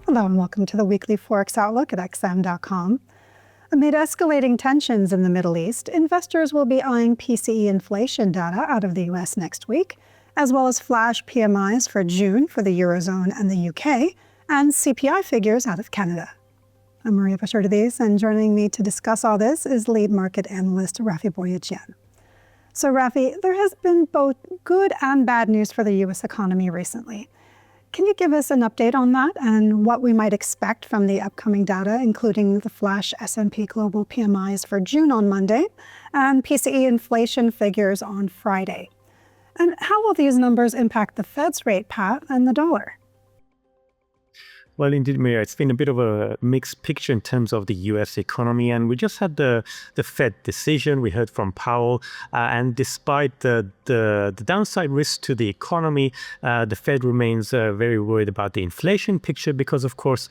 Hello and welcome to the weekly Forex Outlook at XM.com. Amid escalating tensions in the Middle East, investors will be eyeing PCE inflation data out of the US next week, as well as flash PMIs for June for the Eurozone and the UK, and CPI figures out of Canada. I'm Maria Pachardis, and joining me to discuss all this is lead market analyst Rafi Boyadjian. So Rafi, there has been both good and bad news for the US economy recently. Can you give us an update on that and what we might expect from the upcoming data, including the flash S&P Global PMIs for June on Monday and PCE inflation figures on Friday? And how will these numbers impact the Fed's rate path and the dollar? Well, indeed, Maria, it's been a bit of a mixed picture in terms of the U.S. economy. And we just had the Fed decision. We heard from Powell. And despite the downside risk to the economy, the Fed remains very worried about the inflation picture because, of course,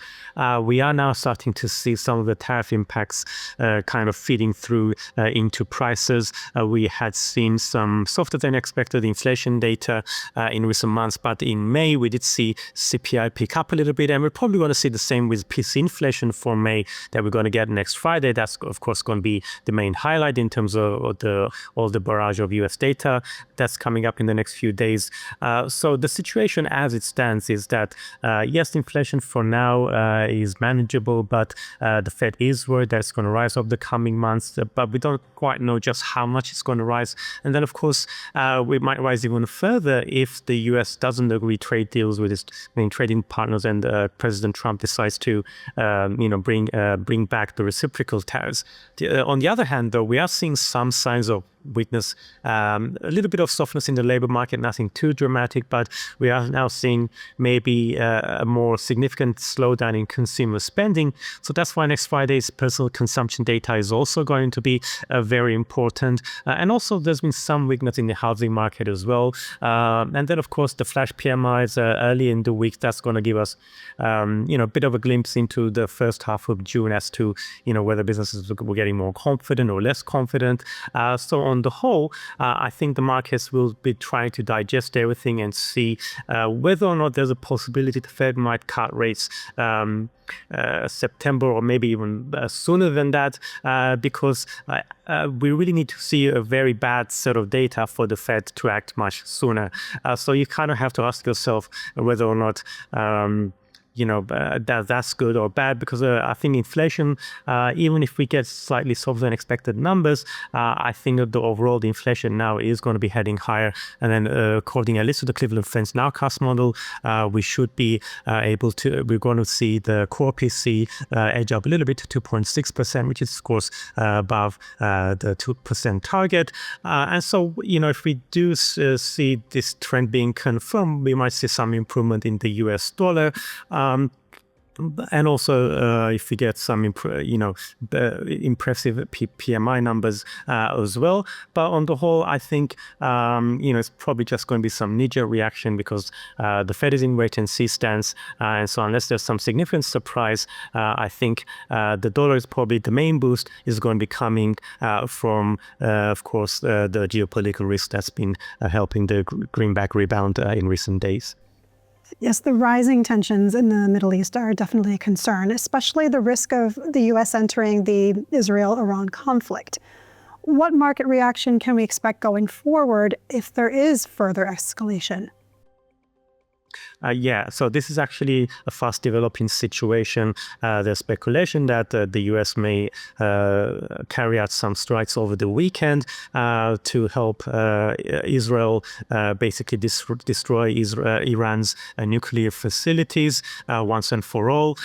we are now starting to see some of the tariff impacts kind of feeding through into prices. We had seen some softer than expected inflation data in recent months. But in May, we did see CPI pick up a little bit. And we're probably going to see the same with PCE inflation for May that we're going to get next Friday. That's, of course, going to be the main highlight in terms of all the barrage of US data that's coming up in the next few days. So the situation as it stands is that, yes, inflation for now is manageable, but the Fed is worried that it's going to rise over the coming months, but we don't quite know just how much it's going to rise. And then, of course, we might rise even further if the US doesn't agree trade deals with its main trading partners and President Trump decides to, bring back the reciprocal tariffs. On the other hand, though, we are seeing some signs of weakness, a little bit of softness in the labor market, nothing too dramatic, but we are now seeing maybe a more significant slowdown in consumer spending. So that's why next Friday's personal consumption data is also going to be very important. And also there's been some weakness in the housing market as well. And then, of course, the flash PMIs early in the week, that's going to give us, a bit of a glimpse into the first half of June as to, whether businesses were getting more confident or less confident. So on the whole, I think the markets will be trying to digest everything and see whether or not there's a possibility the Fed might cut rates September or maybe even sooner than that, because we really need to see a very bad set of data for the Fed to act much sooner. So you kind of have to ask yourself whether or not that's good or bad, because I think inflation, even if we get slightly softer than expected numbers, I think that the overall the inflation now is going to be heading higher. And then according at least to the Cleveland Fed's nowcast model, we should be we're going to see the core PCE edge up a little bit to 2.6%, which is, of course, above the 2% target. And so, if we do see this trend being confirmed, we might see some improvement in the US dollar. And also, if we get some impressive PMI numbers as well. But on the whole, I think it's probably just going to be some knee-jerk reaction because the Fed is in wait-and-see stance, and so unless there's some significant surprise, I think the dollar is probably the main boost is going to be coming from, of course, the geopolitical risk that's been helping the greenback rebound in recent days. Yes, the rising tensions in the Middle East are definitely a concern, especially the risk of the U.S. entering the Israel-Iran conflict. What market reaction can we expect going forward if there is further escalation? So this is actually a fast developing situation. There's speculation that the US may carry out some strikes over the weekend to help Israel basically destroy Iran's nuclear facilities once and for all.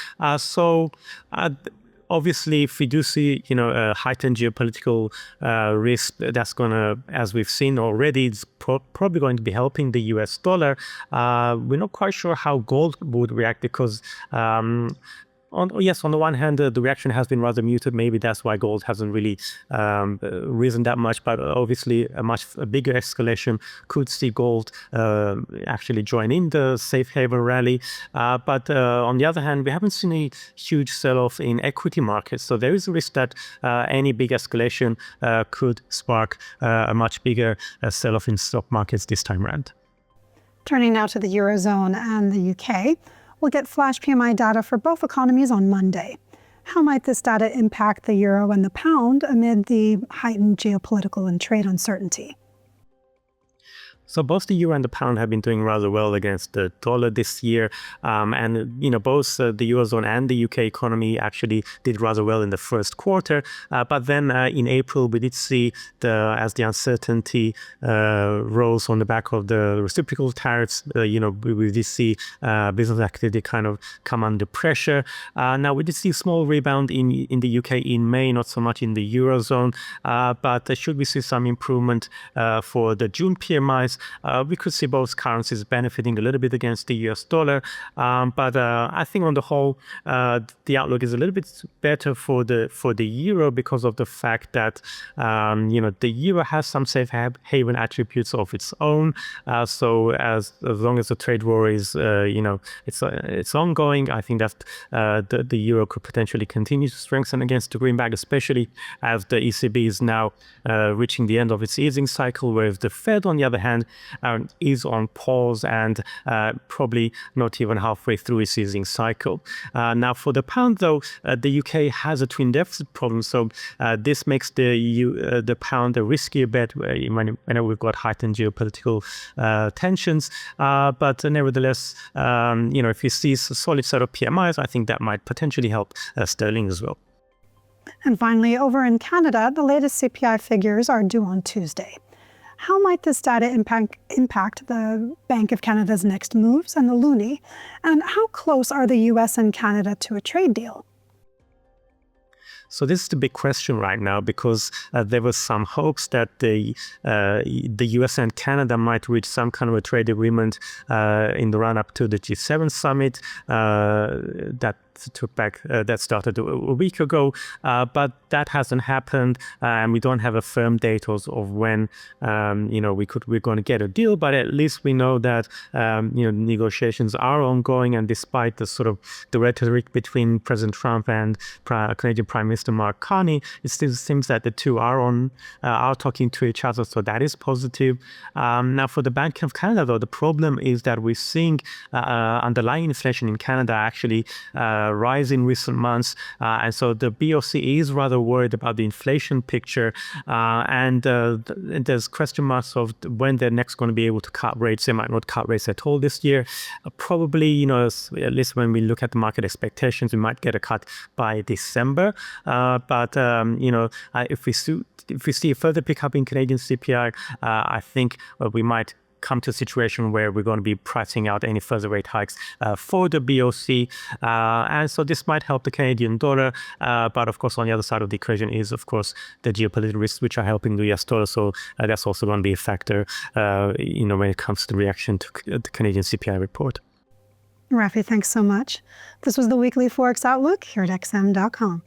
Obviously, if we do see, a heightened geopolitical risk, that's going to, as we've seen already, it's probably going to be helping the US dollar. We're not quite sure how gold would react because on the one hand, the reaction has been rather muted. Maybe that's why gold hasn't really risen that much. But obviously, a much bigger escalation could see gold actually join in the safe haven rally. But on the other hand, we haven't seen a huge sell-off in equity markets. So there is a risk that any big escalation could spark a much bigger sell-off in stock markets this time around. Turning now to the Eurozone and the UK. We'll get flash PMI data for both economies on Monday. How might this data impact the euro and the pound amid the heightened geopolitical and trade uncertainty? So both the euro and the pound have been doing rather well against the dollar this year, and both the eurozone and the UK economy actually did rather well in the first quarter. But then in April we did see as the uncertainty rose on the back of the reciprocal tariffs. We did see business activity kind of come under pressure. Now we did see a small rebound in the UK in May, not so much in the eurozone. But should we see some improvement for the June PMIs? We could see both currencies benefiting a little bit against the US dollar, but I think on the whole, the outlook is a little bit better for the euro because of the fact that the euro has some safe haven attributes of its own. So as long as the trade war is it's ongoing, I think that the euro could potentially continue to strengthen against the greenback, especially as the ECB is now reaching the end of its easing cycle, whereas the Fed, on the other hand, is on pause and probably not even halfway through its easing cycle. Now for the pound, though, the UK has a twin deficit problem, so this makes the pound a riskier bet whenever we've got heightened geopolitical tensions. But nevertheless, if you see a solid set of PMIs, I think that might potentially help sterling as well. And finally, over in Canada, the latest CPI figures are due on Tuesday. How might this data impact the Bank of Canada's next moves and the loonie? And how close are the US and Canada to a trade deal? So this is the big question right now, because there were some hopes that the US and Canada might reach some kind of a trade agreement in the run-up to the G7 summit that started a week ago, but that hasn't happened, and we don't have a firm date of when we're going to get a deal. But at least we know that negotiations are ongoing, and despite the rhetoric between President Trump and Canadian Prime Minister Mark Carney, it still seems that the two are talking to each other, so that is positive. Now for the Bank of Canada, though, the problem is that we're seeing underlying inflation in Canada actually rise in recent months, and so the BOC is rather worried about the inflation picture, and there's question marks of when they're next going to be able to cut rates. They might not cut rates at all this year. Probably, at least when we look at the market expectations, we might get a cut by December. But if we see a further pickup in Canadian CPI, I think we might come to a situation where we're going to be pricing out any further rate hikes for the BOC, and so this might help the Canadian dollar, but of course on the other side of the equation is of course the geopolitical risks which are helping the US dollar, so that's also going to be a factor when it comes to the reaction to the Canadian CPI report. Rafi, thanks so much. This was the Weekly Forex Outlook here at XM.com.